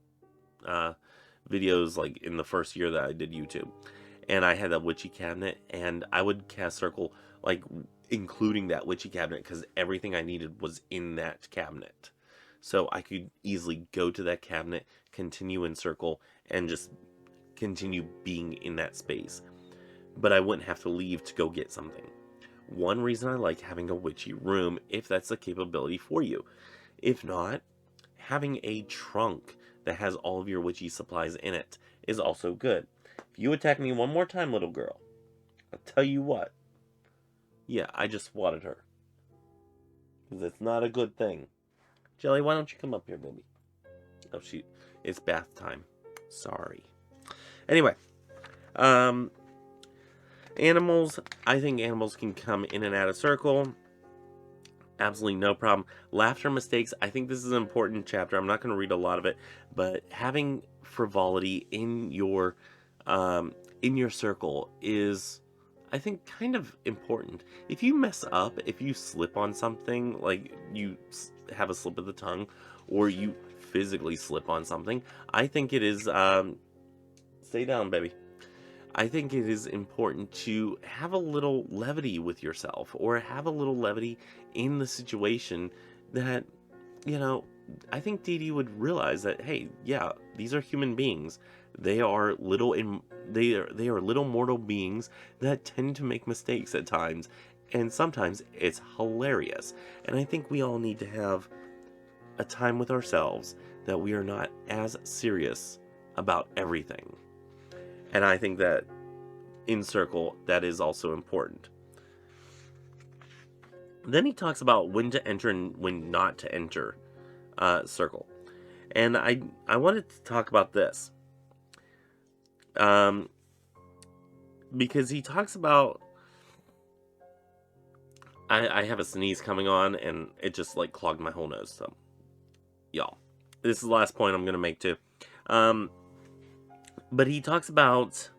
videos like in the first year that I did YouTube. And I had that witchy cabinet, and I would cast circle like including that witchy cabinet because everything I needed was in that cabinet. So I could easily go to that cabinet, continue in circle, and just continue being in that space. But I wouldn't have to leave to go get something. One reason I like having a witchy room, if that's a capability for you. If not, having a trunk that has all of your witchy supplies in it is also good. If you attack me one more time, little girl, I'll tell you what. Yeah, I just swatted her. Because it's not a good thing. Jelly, why don't you come up here, baby? Oh, it's bath time. Sorry. Anyway, animals. I think animals can come in and out of circle. Absolutely no problem. Laughter mistakes. I think this is an important chapter. I'm not going to read a lot of it, but having frivolity in your circle is, I think, kind of important. If you mess up, if you slip on something, like you have a slip of the tongue, or you physically slip on something, I think it is, stay down, baby. I think it is important to have a little levity with yourself, or have a little levity in the situation that, I think Dee Dee would realize that, hey, yeah, these are human beings. They are little mortal beings that tend to make mistakes at times, and sometimes it's hilarious. And I think we all need to have a time with ourselves that we are not as serious about everything. And I think that in circle, that is also important. Then he talks about when to enter and when not to enter circle. And I wanted to talk about this. Because he talks about... I have a sneeze coming on, and it just clogged my whole nose. So, y'all, this is the last point I'm going to make too. But he talks about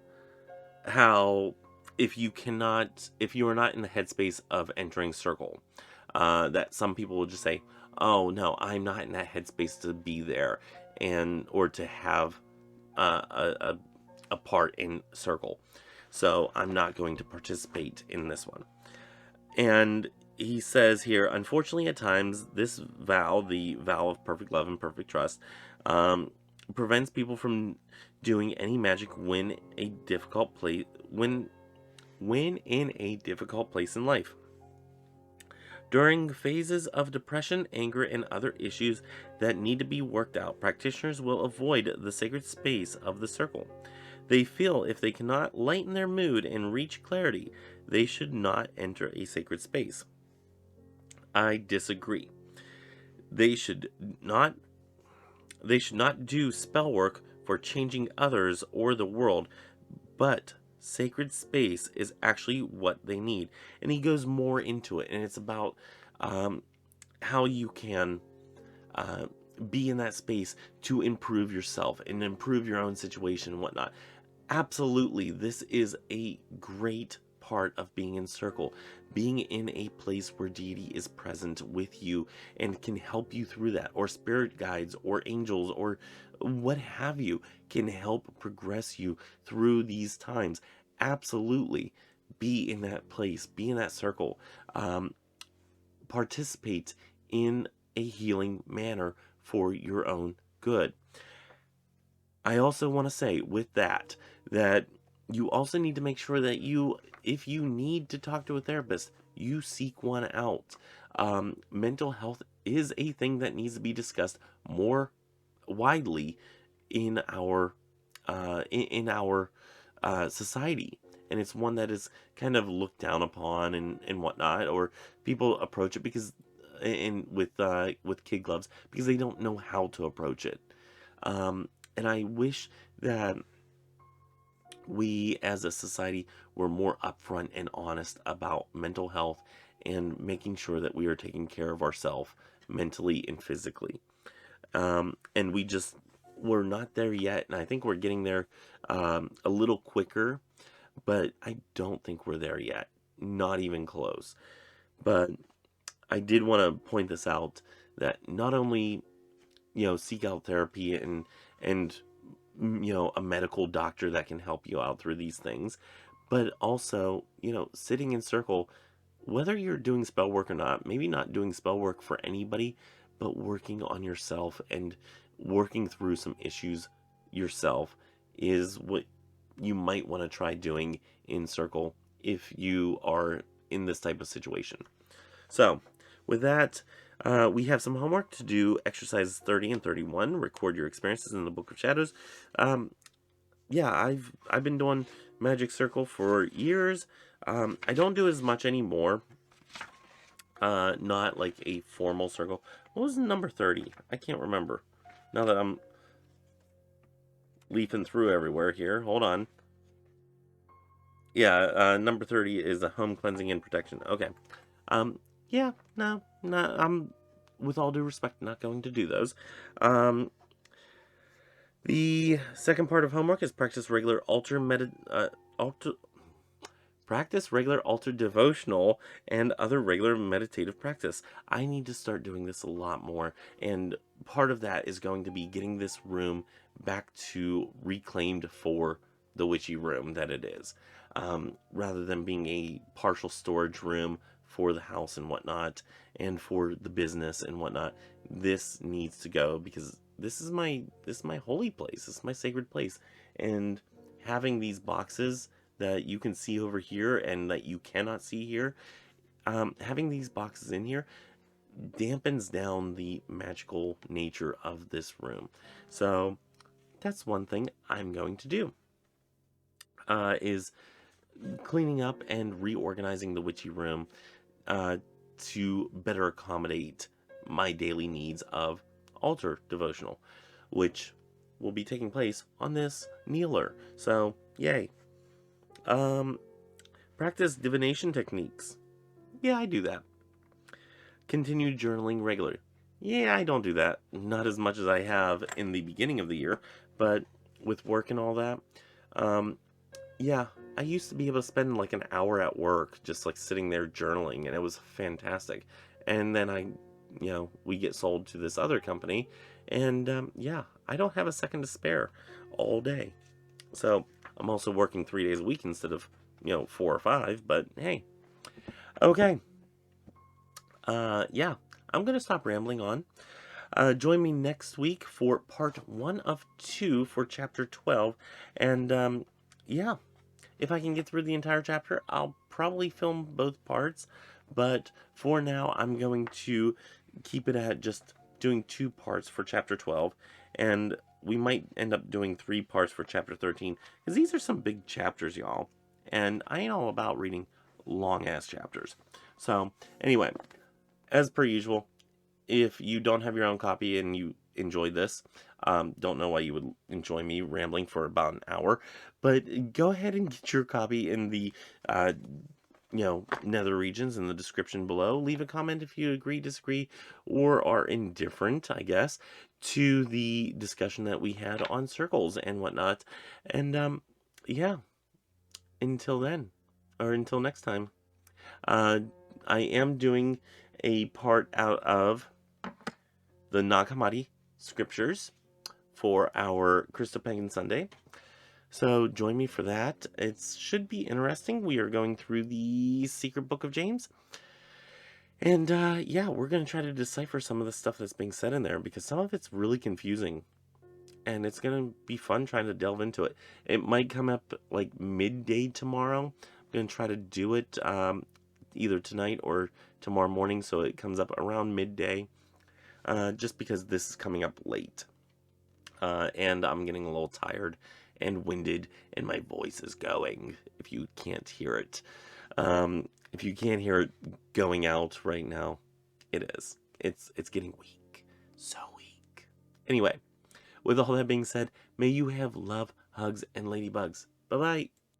how if you are not in the headspace of entering circle, that some people will just say, oh no, I'm not in that headspace to be there, or to have a part in circle, so I'm not going to participate in this one. And he says here, unfortunately at times this vow, the vow of perfect love and perfect trust, prevents people from doing any magic when in a difficult place in life. During phases of depression, anger, and other issues that need to be worked out, practitioners will avoid the sacred space of the circle. They feel if they cannot lighten their mood and reach clarity, they should not enter a sacred space. I disagree. They should not do spell work for changing others or the world, but sacred space is actually what they need. And he goes more into it, and it's about how you can be in that space to improve yourself and improve your own situation and whatnot. Absolutely, this is a great part of being in circle, being in a place where deity is present with you and can help you through that, or spirit guides or angels or what have you can help progress you through these times. Absolutely, be in that place, be in that circle, participate in a healing manner for your own good. I also want to say with that you also need to make sure that if you need to talk to a therapist, you seek one out. Mental health is a thing that needs to be discussed more widely in our society, and it's one that is kind of looked down upon and whatnot, or people approach it because with kid gloves because they don't know how to approach it. And I wish that we as a society were more upfront and honest about mental health and making sure that we are taking care of ourselves mentally and physically. And we're not there yet. And I think we're getting there a little quicker, but I don't think we're there yet. Not even close. But I did want to point this out that not only seek out therapy and a medical doctor that can help you out through these things, but also sitting in circle, whether you're doing spell work or not, maybe not doing spell work for anybody, but working on yourself and working through some issues yourself is what you might want to try doing in circle if you are in this type of situation. So with that, we have some homework to do. Exercises 30 and 31. Record your experiences in the Book of Shadows. Yeah, I've been doing Magic Circle for years. I don't do as much anymore. Not like a formal circle. What was number 30? I can't remember. Now that I'm leafing through everywhere here. Hold on. Yeah, number 30 is a home cleansing and protection. Okay. Yeah, no, I'm, with all due respect, not going to do those. The second part of homework is practice regular altar devotional and other regular meditative practice. I need to start doing this a lot more, and part of that is going to be getting this room back to reclaimed for the witchy room that it is, rather than being a partial storage room for the house and whatnot, and for the business and whatnot. This needs to go because this is my holy place. This is my sacred place, and having these boxes that you can see over here and that you cannot see here, having these boxes in here dampens down the magical nature of this room. So that's one thing I'm going to do, is cleaning up and reorganizing the witchy room to better accommodate my daily needs of altar devotional, which will be taking place on this kneeler. So yay. Practice divination techniques. Yeah, I do that. Continue journaling regularly. Yeah, I don't do that. Not as much as I have in the beginning of the year, but with work and all that, yeah, I used to be able to spend like an hour at work just like sitting there journaling, and it was fantastic. And then we get sold to this other company, and yeah, I don't have a second to spare all day. So I'm also working 3 days a week instead of 4 or 5. But hey, okay. Yeah, I'm gonna stop rambling on. Join me next week for part 1 of 2 for chapter 12. And yeah, if I can get through the entire chapter, I'll probably film both parts. But for now, I'm going to keep it at just doing 2 parts for chapter 12. And we might end up doing 3 parts for chapter 13. Because these are some big chapters, y'all. And I ain't all about reading long-ass chapters. So, anyway, as per usual, if you don't have your own copy and you enjoyed this, don't know why you would enjoy me rambling for about an hour, but go ahead and get your copy in the nether regions in the description below. Leave a comment if you agree, disagree, or are indifferent, I guess, to the discussion that we had on circles and whatnot. And yeah, until then, or until next time, uh, I am doing a part out of the Nag Hammadi scriptures for our Christo-Pagan Sunday. So join me for that. It should be interesting. We are going through the secret book of James. And yeah, we're going to try to decipher some of the stuff that's being said in there because some of it's really confusing. And it's going to be fun trying to delve into it. It might come up like midday tomorrow. I'm going to try to do it either tonight or tomorrow morning so it comes up around midday. Just because this is coming up late. And I'm getting a little tired and winded, and my voice is going, if you can't hear it. If you can't hear it going out right now, it is. It's getting weak. So weak. Anyway, with all that being said, may you have love, hugs, and ladybugs. Bye-bye.